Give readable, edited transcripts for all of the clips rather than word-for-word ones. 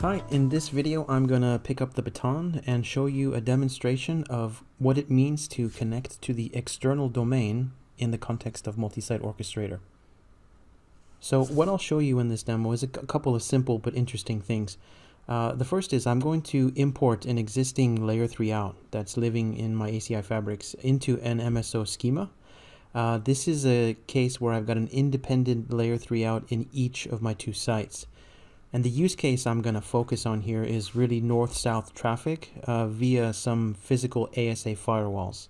Hi, in this video I'm going to pick up the baton and show you a demonstration of what it means to connect to the external domain in the context of multi-site orchestrator. So what I'll show you in this demo is a couple of simple but interesting things. The first is I'm going to import an existing layer 3 out that's living in my ACI fabrics into an MSO schema. This is a case where I've got an independent layer 3 out in each of my two sites. And the use case I'm going to focus on here is really north-south traffic via some physical ASA firewalls.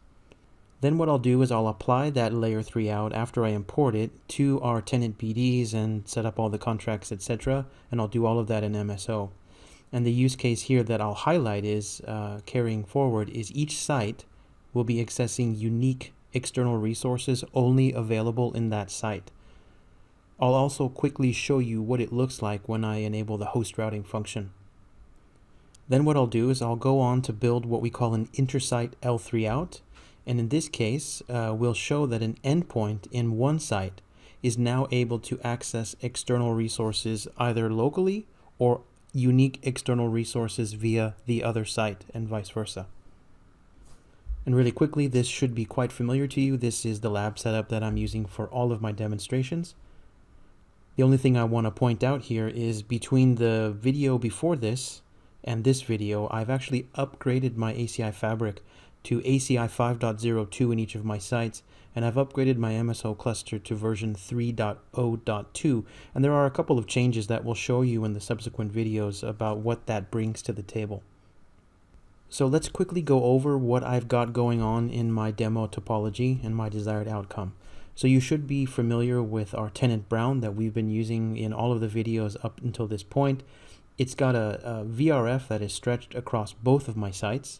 Then what I'll do is I'll apply that layer 3 out after I import it to our tenant BDs and set up all the contracts, etc. And I'll do all of that in MSO. And the use case here that I'll highlight is carrying forward is each site will be accessing unique external resources only available in that site. I'll also quickly show you what it looks like when I enable the host routing function. Then what I'll do is I'll go on to build what we call an intersite L3 out, and in this case we'll show that an endpoint in one site is now able to access external resources either locally or unique external resources via the other site and vice versa. And really quickly, this should be quite familiar to you. This is the lab setup that I'm using for all of my demonstrations. The only thing I want to point out here is between the video before this and this video, I've actually upgraded my ACI fabric to ACI 5.02 in each of my sites, and I've upgraded my MSO cluster to version 3.0.2, and there are a couple of changes that we'll show you in the subsequent videos about what that brings to the table. So let's quickly go over what I've got going on in my demo topology and my desired outcome. So you should be familiar with our tenant Brown that we've been using in all of the videos up until this point. It's got a VRF that is stretched across both of my sites.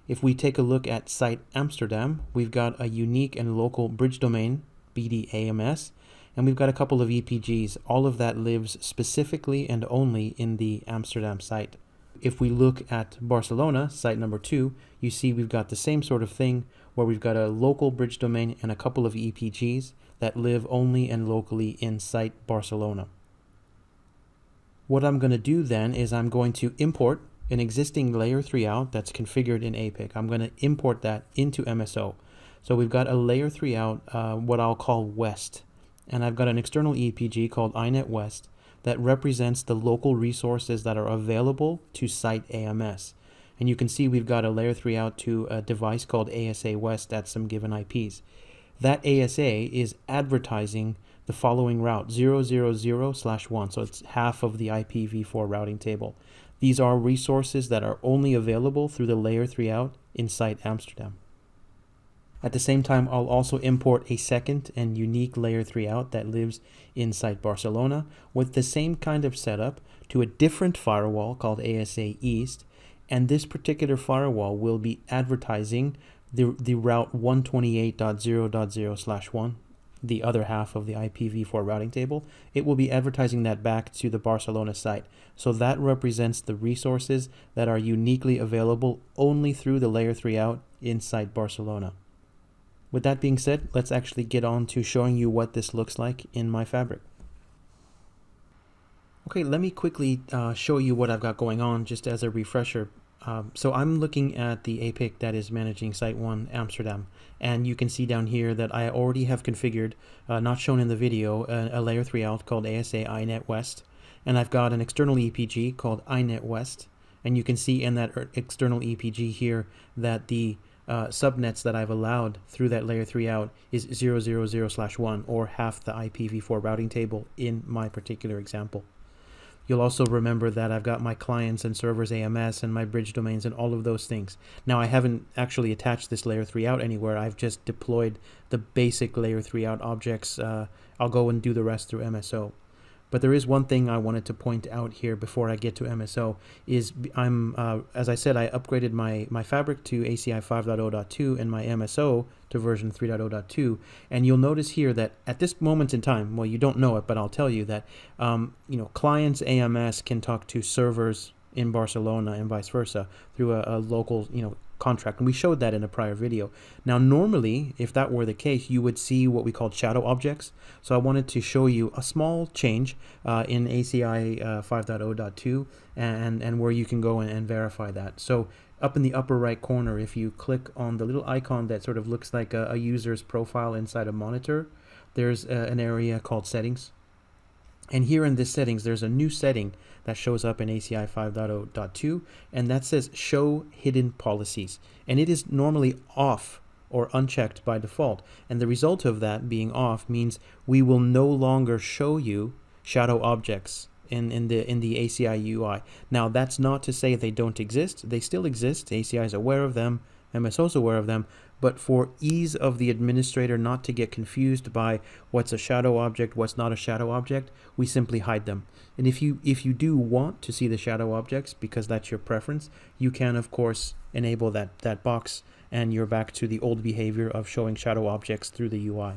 If we take a look at site Amsterdam, we've got a unique and local bridge domain, BDAMS, and we've got a couple of EPGs. All of that lives specifically and only in the Amsterdam site. If we look at Barcelona, site number 2, you see we've got the same sort of thing where we've got a local bridge domain and a couple of EPGs that live only and locally in site Barcelona. What I'm going to do then is I'm going to import an existing layer 3 out that's configured in APIC. I'm going to import that into MSO. So we've got a layer 3 out, what I'll call West, and I've got an external EPG called iNet West that represents the local resources that are available to site AMS. And you can see we've got a layer 3 out to a device called ASA West at some given IPs. That ASA is advertising the following route, 000/1, so it's half of the IPv4 routing table. These are resources that are only available through the layer 3 out in site Amsterdam. At the same time, I'll also import a second and unique layer 3 out that lives in site Barcelona with the same kind of setup to a different firewall called ASA East, and this particular firewall will be advertising the route 128.0.0/1, the other half of the IPv4 routing table. It will be advertising that back to the Barcelona site. So that represents the resources that are uniquely available only through the layer 3 out in site Barcelona. With that being said, let's actually get on to showing you what this looks like in my fabric. Okay, let me quickly show you what I've got going on just as a refresher. So I'm looking at the APIC that is managing Site 1 Amsterdam, and you can see down here that I already have configured, not shown in the video, a layer 3 out called ASA iNet West, and I've got an external EPG called iNet West, and you can see in that external EPG here that the subnets that I've allowed through that layer 3 out is 000/1, or half the IPv4 routing table in my particular example. You'll also remember that I've got my clients and servers AMS and my bridge domains and all of those things. Now I haven't actually attached this layer 3 out anywhere. I've just deployed the basic layer 3 out objects. I'll go and do the rest through MSO. But there is one thing I wanted to point out here before I get to MSO is as I said, I upgraded my fabric to ACI 5.0.2 and my MSO to version 3.0.2. And you'll notice here that at this moment in time, well, you don't know it, but I'll tell you that, clients AMS can talk to servers in Barcelona and vice versa through a local, contract, and we showed that in a prior video. Now normally, if that were the case, you would see what we call shadow objects. So I wanted to show you a small change in ACI 5.0.2 and where you can go and verify that. So up in the upper right corner, if you click on the little icon that sort of looks like a user's profile inside a monitor, there's an area called settings. And here in this settings, there's a new setting that shows up in ACI 5.0.2, and that says show hidden policies. And it is normally off or unchecked by default. And the result of that being off means we will no longer show you shadow objects in the ACI UI. Now that's not to say they don't exist. They still exist. ACI is aware of them. MSO is aware of them. But for ease of the administrator not to get confused by what's a shadow object, what's not a shadow object, we simply hide them. And if you do want to see the shadow objects, because that's your preference, you can of course enable that box, and you're back to the old behavior of showing shadow objects through the UI.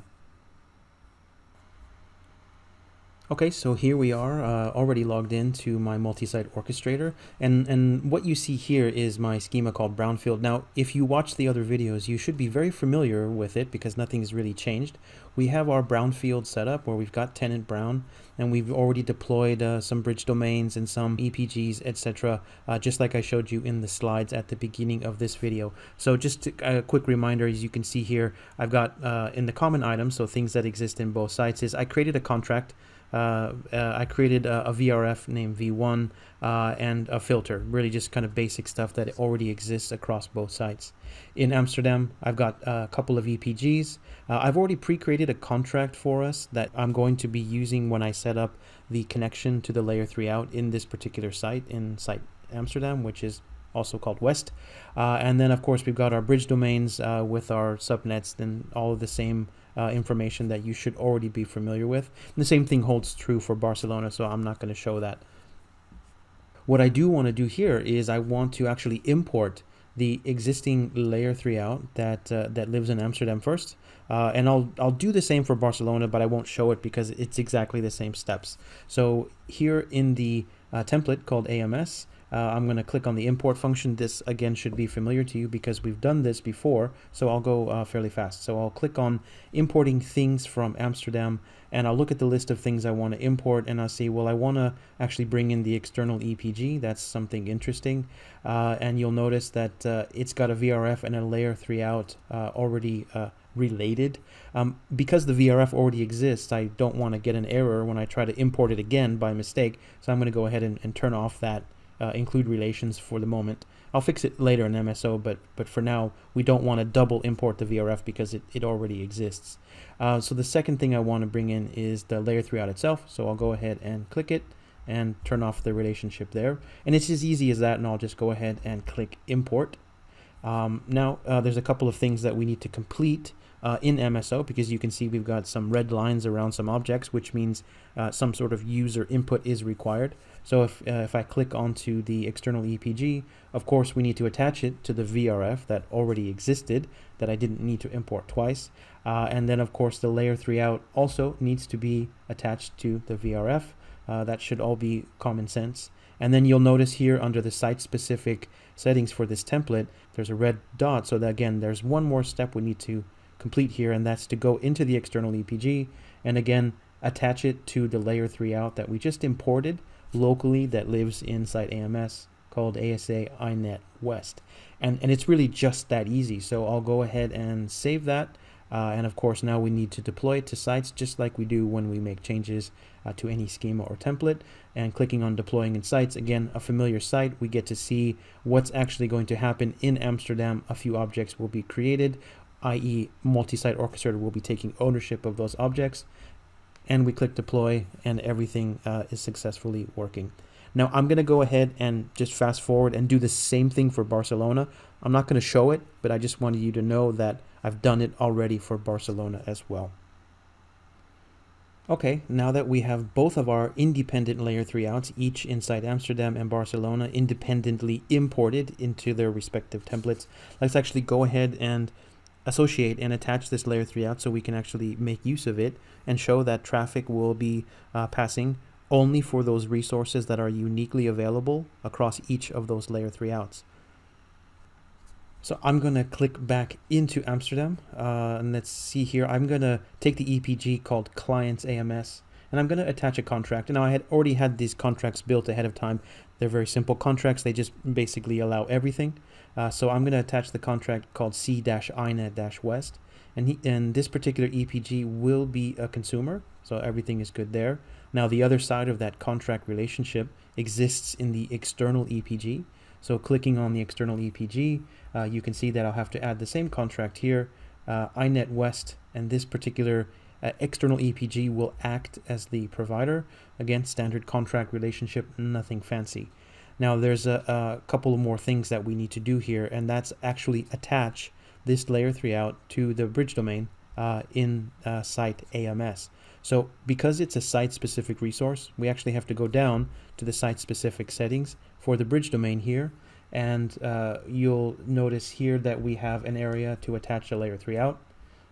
Okay, so here we are already logged into my multi-site orchestrator, and what you see here is my schema called Brownfield. Now, if you watch the other videos, you should be very familiar with it because nothing's really changed. We have our Brownfield set up where we've got tenant Brown, and we've already deployed some bridge domains and some EPGs, etc., just like I showed you in the slides at the beginning of this video. So just a quick reminder, as you can see here, I've got in the common items, so things that exist in both sites, is I created a contract. I created a VRF named V1 and a filter, really just kind of basic stuff that already exists across both sites. In Amsterdam, I've got a couple of EPGs. I've already pre-created a contract for us that I'm going to be using when I set up the connection to the layer 3 out in this particular site, in site Amsterdam, which is also called West. And then of course we've got our bridge domains with our subnets and all of the same information that you should already be familiar with. And the same thing holds true for Barcelona, so I'm not going to show that. What I do want to do here is I want to actually import the existing layer 3 out that lives in Amsterdam first, and I'll do the same for Barcelona, but I won't show it because it's exactly the same steps. So here in the template called AMS, I'm going to click on the import function. This again should be familiar to you because we've done this before, so I'll go fairly fast. So I'll click on importing things from Amsterdam, and I'll look at the list of things I want to import, and I'll see, well, I want to actually bring in the external EPG. That's something interesting, and you'll notice that it's got a VRF and a layer 3 out already related. Because the VRF already exists, I don't want to get an error when I try to import it again by mistake, so I'm going to go ahead and turn off that include relations for the moment. I'll fix it later in MSO, but for now we don't want to double import the VRF because it already exists. So the second thing I want to bring in is the layer 3 out itself, so I'll go ahead and click it and turn off the relationship there, and it's as easy as that, and I'll just go ahead and click import. Now there's a couple of things that we need to complete in MSO, because you can see we've got some red lines around some objects, which means some sort of user input is required. So if I click onto the external EPG, of course we need to attach it to the VRF that already existed, that I didn't need to import twice. And then of course the layer 3 out also needs to be attached to the VRF. That should all be common sense. And then you'll notice here under the site-specific settings for this template, there's a red dot. So that, again, there's one more step we need to complete here, and that's to go into the external EPG and again attach it to the layer 3 out that we just imported locally that lives inside AMS, called ASA iNet West. And it's really just that easy. So I'll go ahead and save that. And of course now we need to deploy it to sites just like we do when we make changes to any schema or template. And clicking on deploying in sites, again, a familiar site, we get to see what's actually going to happen in Amsterdam. A few objects will be created, i.e. multi-site orchestrator will be taking ownership of those objects. And we click deploy and everything is successfully working. Now I'm going to go ahead and just fast forward and do the same thing for Barcelona. I'm not going to show it, but I just wanted you to know that I've done it already for Barcelona as well. Okay, now that we have both of our independent layer 3 outs, each inside Amsterdam and Barcelona, independently imported into their respective templates, let's actually go ahead and associate and attach this layer 3 out so we can actually make use of it and show that traffic will be passing only for those resources that are uniquely available across each of those layer 3 outs. So I'm going to click back into Amsterdam, and let's see here. I'm going to take the EPG called clients AMS, and I'm going to attach a contract. Now, I had already had these contracts built ahead of time. They're very simple contracts. They just basically allow everything. So I'm going to attach the contract called C-inet-west, and this particular EPG will be a consumer, so everything is good there. Now, the other side of that contract relationship exists in the external EPG. So clicking on the external EPG, you can see that I'll have to add the same contract here, inet west, and this particular external EPG will act as the provider. Again, standard contract relationship, nothing fancy. Now there's a couple of more things that we need to do here, and that's actually attach this layer 3 out to the bridge domain in site AMS. So because it's a site-specific resource, we actually have to go down to the site-specific settings for the bridge domain here, and you'll notice here that we have an area to attach a layer 3 out.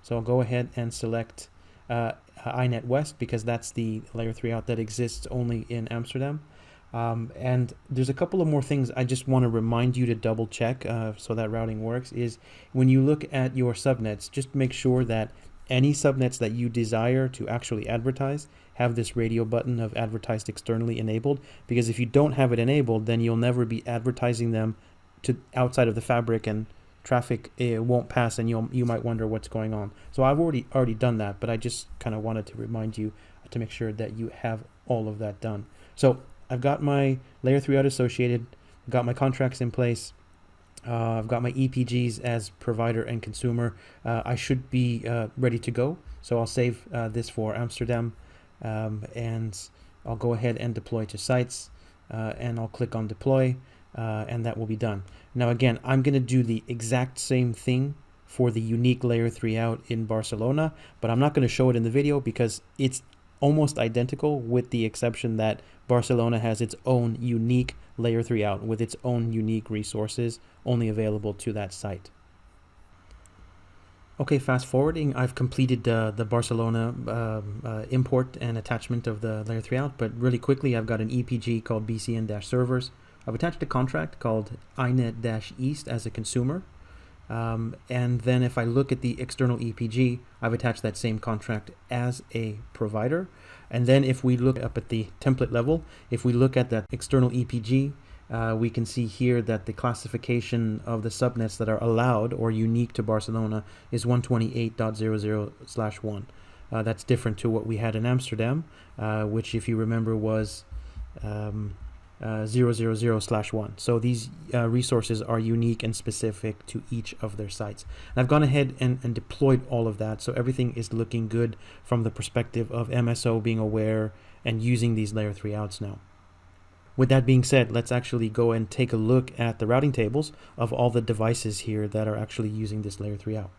So I'll go ahead and select inet west, because that's the layer 3 out that exists only in Amsterdam. And there's a couple of more things I just want to remind you to double check so that routing works. Is when you look at your subnets, just make sure that any subnets that you desire to actually advertise have this radio button of advertised externally enabled, because if you don't have it enabled, then you'll never be advertising them to outside of the fabric, and traffic won't pass, and you might wonder what's going on. So I've already done that, but I just kind of wanted to remind you to make sure that you have all of that done. So I've got my layer 3 out associated, got my contracts in place, I've got my EPGs as provider and consumer. I should be ready to go. So I'll save this for Amsterdam, and I'll go ahead and deploy to sites, and I'll click on deploy, and that will be done. Now again, I'm going to do the exact same thing for the unique layer 3 out in Barcelona, but I'm not going to show it in the video because it's almost identical, with the exception that Barcelona has its own unique layer 3 out with its own unique resources only available to that site. Okay, fast forwarding, I've completed the Barcelona import and attachment of the layer 3 out, but really quickly I've got an EPG called BCN-servers. I've attached a contract called inet-east as a consumer. And then if I look at the external EPG, I've attached that same contract as a provider. And then if we look up at the template level, if we look at that external EPG, we can see here that the classification of the subnets that are allowed or unique to Barcelona is 128.00/1. That's different to what we had in Amsterdam, which, if you remember, was 000/1. So these resources are unique and specific to each of their sites. And I've gone ahead and deployed all of that, so everything is looking good from the perspective of MSO being aware and using these layer 3 outs now. With that being said, let's actually go and take a look at the routing tables of all the devices here that are actually using this layer 3 out.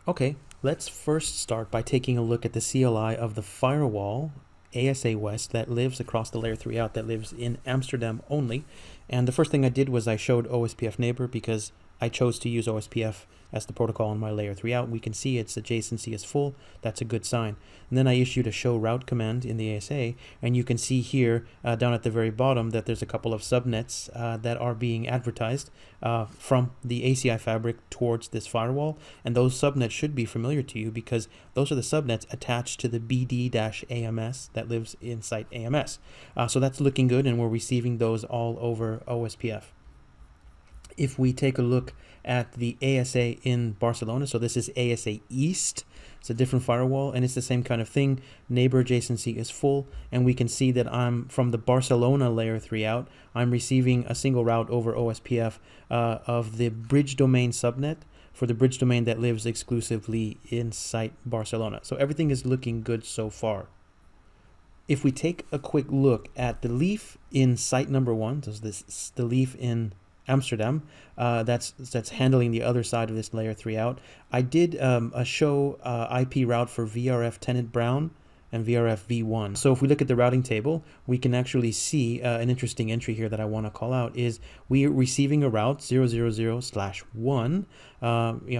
Okay, let's first start by taking a look at the CLI of the firewall ASA West that lives across the layer 3 out, that lives in Amsterdam only. And the first thing I did was I showed OSPF neighbor because I chose to use OSPF as the protocol on my layer 3 out. We can see its adjacency is full. That's a good sign. And then I issued a show route command in the ASA, and you can see here down at the very bottom that there's a couple of subnets that are being advertised from the ACI fabric towards this firewall, and those subnets should be familiar to you because those are the subnets attached to the BD-AMS that lives in site AMS. So that's looking good, and we're receiving those all over OSPF. If we take a look at the ASA in Barcelona, so this is ASA East, it's a different firewall, and it's the same kind of thing. Neighbor adjacency is full, and we can see that I'm from the Barcelona layer 3 out, I'm receiving a single route over OSPF of the bridge domain subnet for the bridge domain that lives exclusively in site Barcelona. So everything is looking good so far. If we take a quick look at the leaf in site number 1, so this the leaf in Amsterdam, that's handling the other side of this layer 3 out. I did a show IP route for VRF tenant Brown and VRF V1. So if we look at the routing table, we can actually see an interesting entry here that I want to call out is we are receiving a route 000/1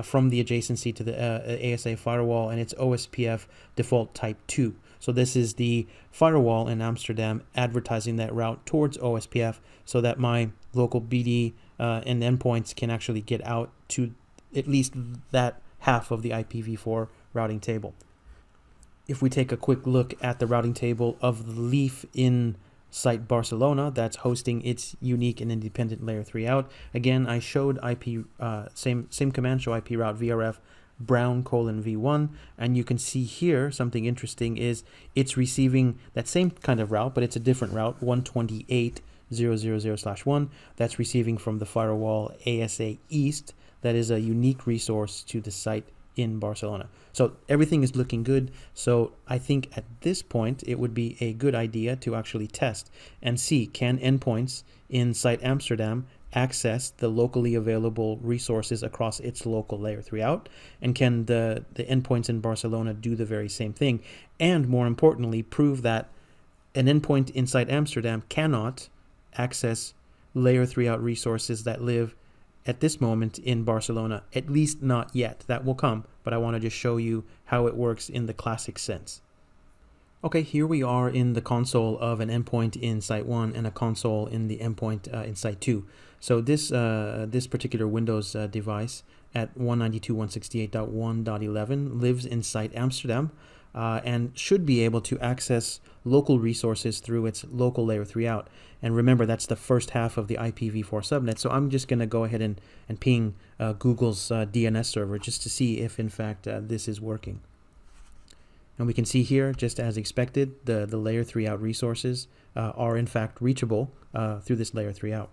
from the adjacency to the ASA firewall, and it's OSPF default type 2. So this is the firewall in Amsterdam advertising that route towards OSPF so that my local BD and endpoints can actually get out to at least that half of the IPv4 routing table. If we take a quick look at the routing table of the leaf in site Barcelona that's hosting its unique and independent layer 3 out, again, I showed same command, show IP route vrf brown:v1, and you can see here something interesting is it's receiving that same kind of route, but it's a different route, 128.0.0.0/1. That's receiving from the firewall ASA East. That is a unique resource to the site in Barcelona. So everything is looking good. So I think at this point it would be a good idea to actually test and see, can endpoints in site Amsterdam access the locally available resources across its local layer 3 out, and can the endpoints in Barcelona do the very same thing, and more importantly prove that an endpoint inside Amsterdam cannot access layer 3 out resources that live at this moment in Barcelona, at least not yet. That will come, but I want to just show you how it works in the classic sense. Okay, here we are in the console of an endpoint in Site 1 and a console in the endpoint in Site 2. So this particular Windows device at 192.168.1.11 lives in Site Amsterdam and should be able to access local resources through its local layer 3 out. And remember, that's the first half of the IPv4 subnet. So I'm just going to go ahead and ping Google's DNS server just to see if in fact this is working. And we can see here, just as expected, the layer 3 out resources are in fact reachable through this layer 3 out.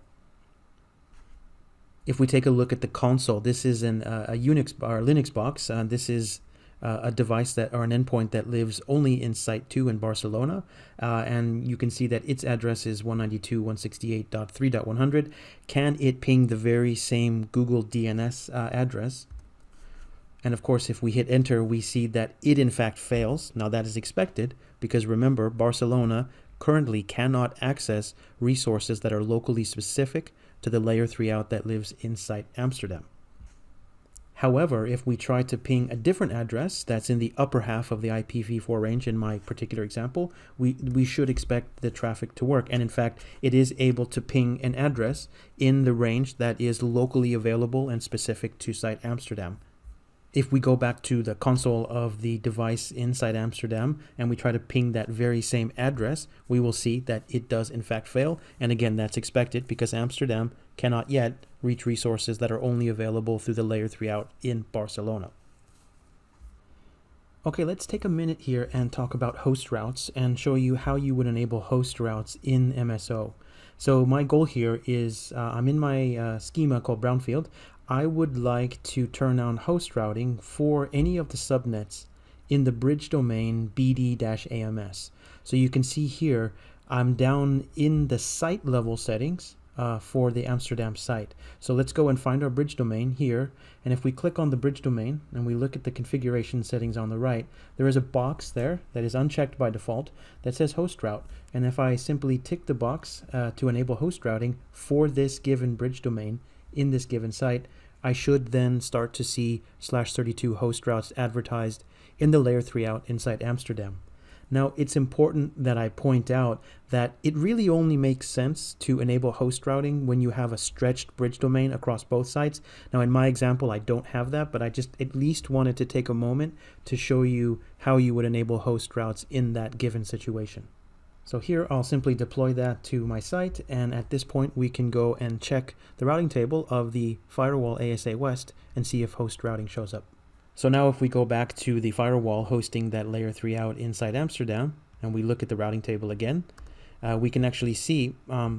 If we take a look at the console, this is a Unix or Linux box. This is a device that, or an endpoint that lives only in Site 2 in Barcelona, and you can see that its address is 192.168.3.100. Can it ping the very same Google DNS address? And of course, if we hit enter, we see that it in fact fails. Now that is expected, because remember, Barcelona currently cannot access resources that are locally specific to the layer 3 out that lives in Site Amsterdam. However, if we try to ping a different address that's in the upper half of the IPv4 range in my particular example, we should expect the traffic to work. And in fact, it is able to ping an address in the range that is locally available and specific to Site Amsterdam. If we go back to the console of the device inside Amsterdam and we try to ping that very same address, we will see that it does in fact fail. And again, that's expected because Amsterdam cannot yet reach resources that are only available through the layer 3 out in Barcelona. Okay, let's take a minute here and talk about host routes and show you how you would enable host routes in MSO. So my goal here is, I'm in my schema called Brownfield. I would like to turn on host routing for any of the subnets in the bridge domain BD-AMS. So you can see here, I'm down in the site level settings for the Amsterdam site. So let's go and find our bridge domain here. And if we click on the bridge domain and we look at the configuration settings on the right, there is a box there that is unchecked by default that says host route. And if I simply tick the box to enable host routing for this given bridge domain in this given site, I should then start to see /32 host routes advertised in the layer 3 out inside Amsterdam. Now, it's important that I point out that it really only makes sense to enable host routing when you have a stretched bridge domain across both sites. Now, in my example, I don't have that, but I just at least wanted to take a moment to show you how you would enable host routes in that given situation. So here I'll simply deploy that to my site, and at this point we can go and check the routing table of the firewall ASA West and see if host routing shows up. So now if we go back to the firewall hosting that layer 3 out inside Amsterdam and we look at the routing table again, we can actually see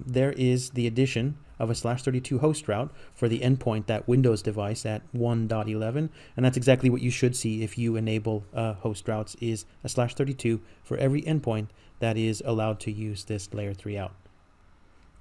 there is the addition of a /32 host route for the endpoint, that Windows device at 1.11, and that's exactly what you should see if you enable host routes, is a /32 for every endpoint that is allowed to use this layer 3 out.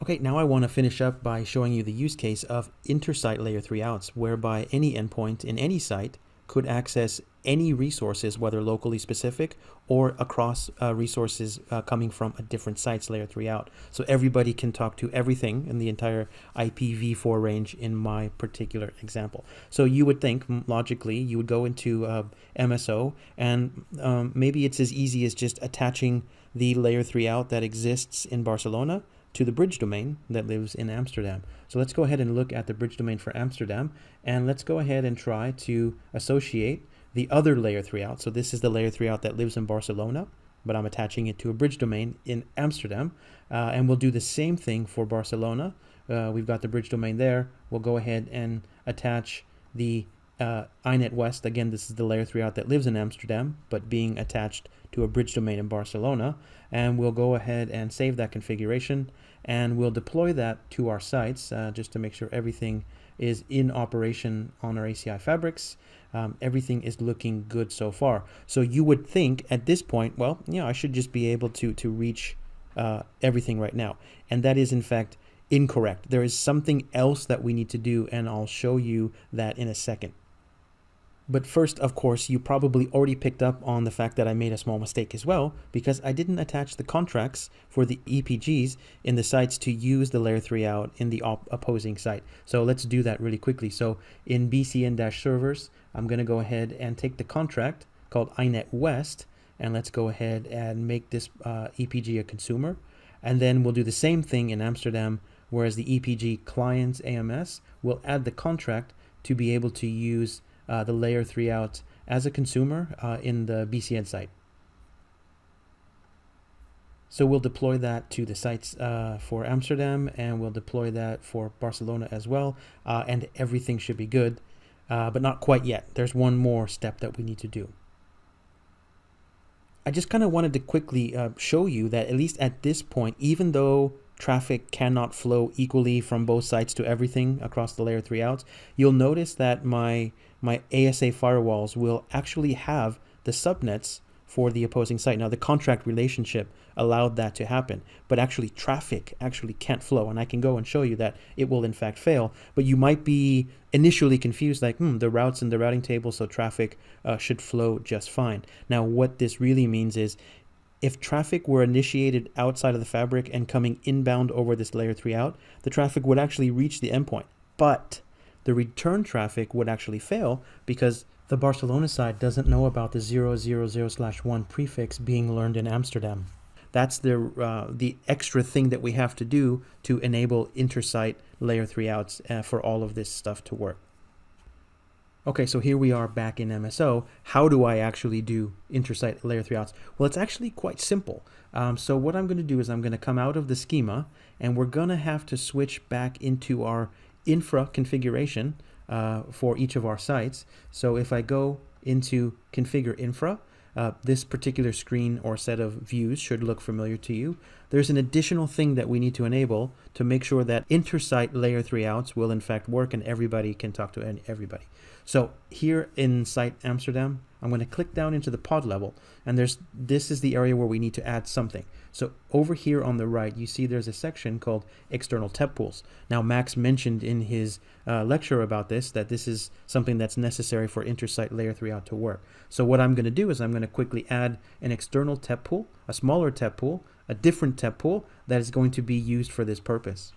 Okay, now I want to finish up by showing you the use case of intersite layer 3 outs, whereby any endpoint in any site could access any resources, whether locally specific or across resources coming from a different site's layer 3 out. So everybody can talk to everything in the entire IPv4 range in my particular example. So you would think, logically, you would go into MSO and maybe it's as easy as just attaching the layer 3 out that exists in Barcelona to the bridge domain that lives in Amsterdam. So let's go ahead and look at the bridge domain for Amsterdam, and let's go ahead and try to associate the other layer 3 out. So this is the layer 3 out that lives in Barcelona, but I'm attaching it to a bridge domain in Amsterdam, and we'll do the same thing for Barcelona. We've got the bridge domain there. We'll go ahead and attach the iNet West. Again, this is the layer 3 out that lives in Amsterdam, but being attached to a bridge domain in Barcelona. And we'll go ahead and save that configuration, and we'll deploy that to our sites just to make sure everything is in operation on our ACI fabrics. Everything is looking good so far. So you would think at this point, well, I should just be able to reach everything right now. And that is in fact incorrect. There is something else that we need to do, and I'll show you that in a second. But first, of course, you probably already picked up on the fact that I made a small mistake as well, because I didn't attach the contracts for the EPGs in the sites to use the layer 3 out in the opposing site. So let's do that really quickly. So in BCN-servers, I'm going to go ahead and take the contract called iNet West, and let's go ahead and make this EPG a consumer. And then we'll do the same thing in Amsterdam, whereas the EPG clients AMS will add the contract to be able to use the layer 3 out as a consumer in the BCN site. So we'll deploy that to the sites for Amsterdam, and we'll deploy that for Barcelona as well, and everything should be good, but not quite yet. There's one more step that we need to do. I just kind of wanted to quickly show you that at least at this point, even though traffic cannot flow equally from both sites to everything across the layer 3 outs, you'll notice that my ASA firewalls will actually have the subnets for the opposing site. Now the contract relationship allowed that to happen, but actually traffic actually can't flow, and I can go and show you that it will in fact fail. But you might be initially confused, like the routes in the routing table, so traffic should flow just fine. Now what this really means is if traffic were initiated outside of the fabric and coming inbound over this layer 3 out, the traffic would actually reach the endpoint, but the return traffic would actually fail because the Barcelona side doesn't know about the 000/1 prefix being learned in Amsterdam. That's the extra thing that we have to do to enable intersite layer 3 outs for all of this stuff to work. Okay, so here we are back in MSO. How do I actually do intersite layer 3 outs? Well, it's actually quite simple. So what I'm going to do is I'm going to come out of the schema, and we're going to have to switch back into our infra configuration for each of our sites. So if I go into configure infra, this particular screen or set of views should look familiar to you. There's an additional thing that we need to enable to make sure that intersite layer 3 outs will in fact work and everybody can talk to everybody. So here in site Amsterdam, I'm going to click down into the pod level, and this is the area where we need to add something. So over here on the right, you see there's a section called external TEP pools. Now Max mentioned in his lecture about this that this is something that's necessary for intersite layer 3 out to work. So what I'm going to do is I'm going to quickly add an external TEP pool, a smaller TEP pool, a different TEP pool that is going to be used for this purpose.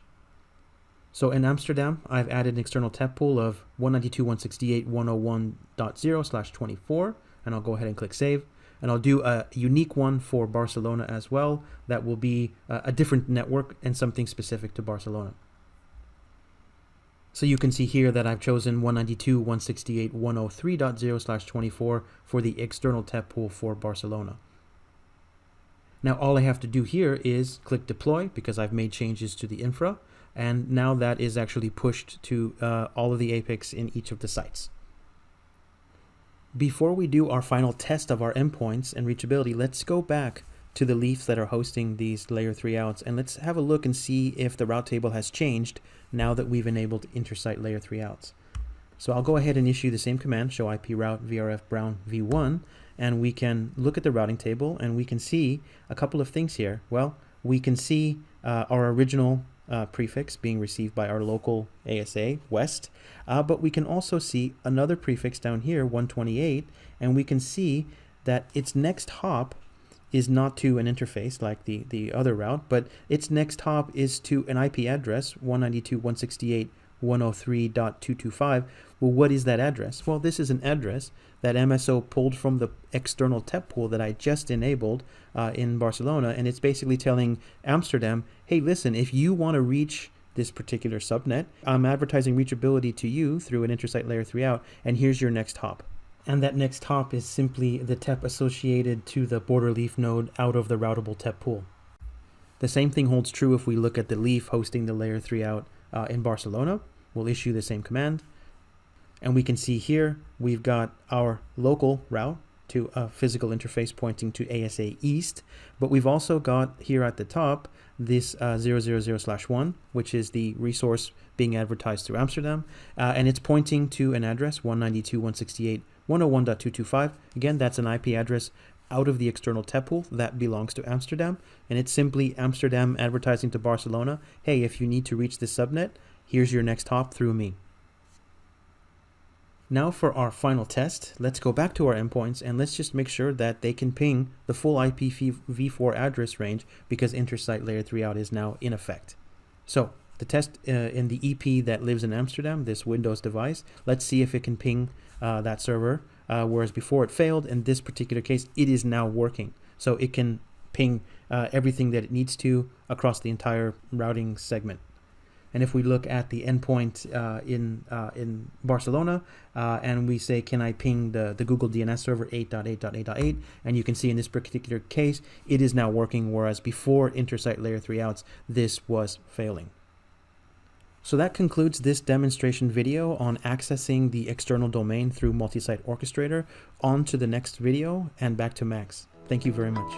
So in Amsterdam, I've added an external TEP pool of 192.168.101.0/24, and I'll go ahead and click save. And I'll do a unique one for Barcelona as well. That will be a different network and something specific to Barcelona. So you can see here that I've chosen 192.168.103.0/24 for the external TEP pool for Barcelona. Now all I have to do here is click deploy because I've made changes to the infra, and now that is actually pushed to all of the APICs in each of the sites. Before we do our final test of our endpoints and reachability, let's go back to the leafs that are hosting these layer 3 outs, and let's have a look and see if the route table has changed now that we've enabled intersite layer 3 outs. So I'll go ahead and issue the same command, show IP route vrf brown v1, and we can look at the routing table and we can see a couple of things here. Well, we can see our original prefix being received by our local ASA west, but we can also see another prefix down here, 128, and we can see that its next hop is not to an interface like the other route, but its next hop is to an IP address, 192.168 103.168.101.225. Well, what is that address? Well, this is an address that MSO pulled from the external TEP pool that I just enabled in Barcelona, and it's basically telling Amsterdam, hey, listen, if you want to reach this particular subnet, I'm advertising reachability to you through an intersite layer 3 out, and here's your next hop. And that next hop is simply the TEP associated to the border leaf node out of the routable TEP pool. The same thing holds true if we look at the leaf hosting the layer 3 out in Barcelona. We'll issue the same command. And we can see here, we've got our local route to a physical interface pointing to ASA East, but we've also got here at the top this 000/1, which is the resource being advertised through Amsterdam, and it's pointing to an address 192.168.101.225. Again, that's an IP address out of the external TEP pool that belongs to Amsterdam, and it's simply Amsterdam advertising to Barcelona, hey, if you need to reach this subnet, here's your next hop through me. Now for our final test, let's go back to our endpoints and let's just make sure that they can ping the full IPv4 address range because intersite layer 3 out is now in effect. So the test in the EP that lives in Amsterdam, this Windows device, let's see if it can ping that server, whereas before it failed. In this particular case, it is now working. So it can ping everything that it needs to across the entire routing segment. And if we look at the endpoint in Barcelona and we say, can I ping the Google DNS server 8.8.8.8, and you can see in this particular case, it is now working, whereas before intersite layer 3 outs, this was failing. So that concludes this demonstration video on accessing the external domain through multi-site orchestrator. On to the next video and back to Max. Thank you very much.